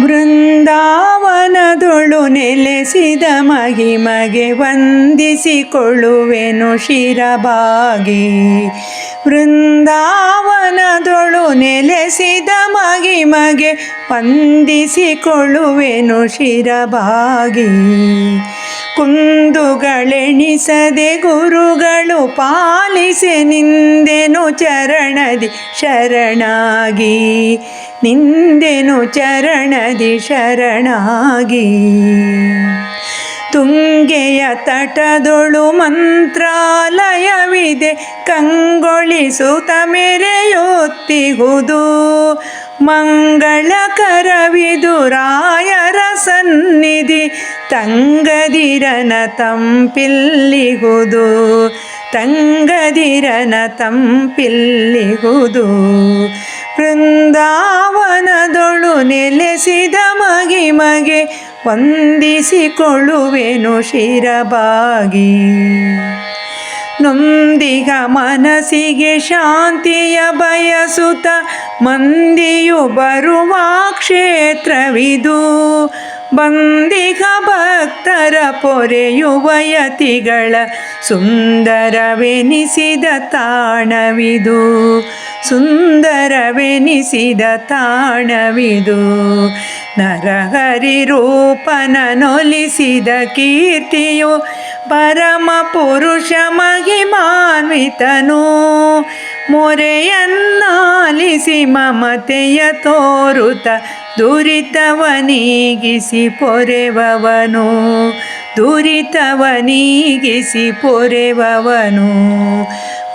ಬೃಂದಾವನದೊಳು ನೆಲೆಸಿದ ಮಹಿಮಗೆ ವಂದಿಸಿಕೊಳ್ಳುವೆನು ಶಿರಬಾಗಿ. ಬೃಂದಾವನದೊಳು ನೆಲೆಸಿದ ಮಹಿಮಗೆ ವಂದಿಸಿಕೊಳ್ಳುವೆನು ಶಿರಬಾಗಿ. ಕುಂದುಗಳೆಣಿಸದೆ ಗುರುಗಳು ಪಾಲಿಸೆ ನಿಂದೆನು ಚರಣದಿ ಶರಣಾಗಿ. ನಿಂದೆನು ಚರಣದಿ ಶರಣಾಗಿ. ತುಂಗೆಯ ತಟದೊಳು ಮಂತ್ರಾಲಯವಿದೆ ಕಂಗೊಳಿಸುತ್ತ ಮೆರೆಯುತ್ತಿಹುದು. ಮಂಗಳಕರವಿದು ರಾಯರ ಸನ್ನಿಧಿ ತಂಗದಿರನ ತಂಪಿಲ್ಲಿಹುದು. ತಂಗದಿರನ ತಂಪಿಲ್ಲಿಹುದು. ಬೃಂದಾವನದೊಳು ನೆಲೆಸಿದ ಮಹಿಮಗೆ ವಂದಿಸಿಕೊಳ್ಳುವೆನು ಶಿರಬಾಗಿ. ನೊಂದಿಗ ಮನಸ್ಸಿಗೆ ಶಾಂತಿಯ ಬಯಸುತ್ತ ಮಂದಿಯು ಬರುವ ಕ್ಷೇತ್ರವಿದು. ಬಂದಿಗ ಭಕ್ತರ ಪೊರೆಯುವ ಯತಿಗಳ ಸುಂದರವೆನಿಸಿದ ತಾಣವಿದು. ಸುಂದರವೆನಿಸಿದ ತಾಣವಿದು. ನರಹರಿ ರೂಪನನೊಲಿಸಿದ ಕೀರ್ತಿಯು ಪರಮ ಪುರುಷ ಮಹಿಮಾನ್ವಿತನು. ಮೊರೆಯನ್ನಾಲಿಸಿ ಮಮತೆಯ ತೋರುತ ದುರಿತವ ನೀಗಿಸಿ ಪೊರೆವವನು. ದುರಿತವ ನೀಗಿಸಿ ಪೊರೆವವನು.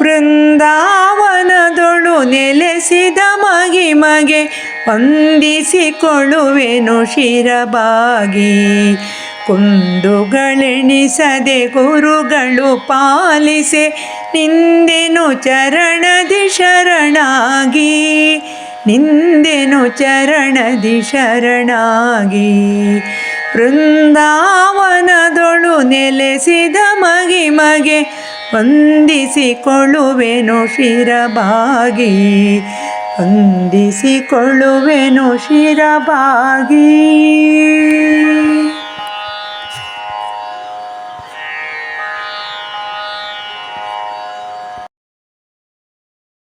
ಬೃಂದಾವನದೊಳು ನೆಲೆಸಿದ ಮಹಿಮಗೆ ವಂದಿಸಿಕೊಳ್ಳುವೆನು ಶಿರಬಾಗಿ. ಕುಂದುಗಳೆಣಿಸದೆ ಗುರುಗಳು ಪಾಲಿಸೆ ನಿಂದೆನು ಚರಣದಿ ಶರಣಾಗಿ. ನಿಂದೆನು ಚರಣದಿ ಶರಣಾಗಿ. ಬೃಂದಾವನದೊಳು ನೆಲೆಸಿದ ಮಹಿಮಗೆ ವಂದಿಸಿಕೊಳ್ಳುವೆನು ಶಿರಬಾಗಿ. ವಂದಿಸಿಕೊಳ್ಳುವೆನು ಶಿರಬಾಗಿ.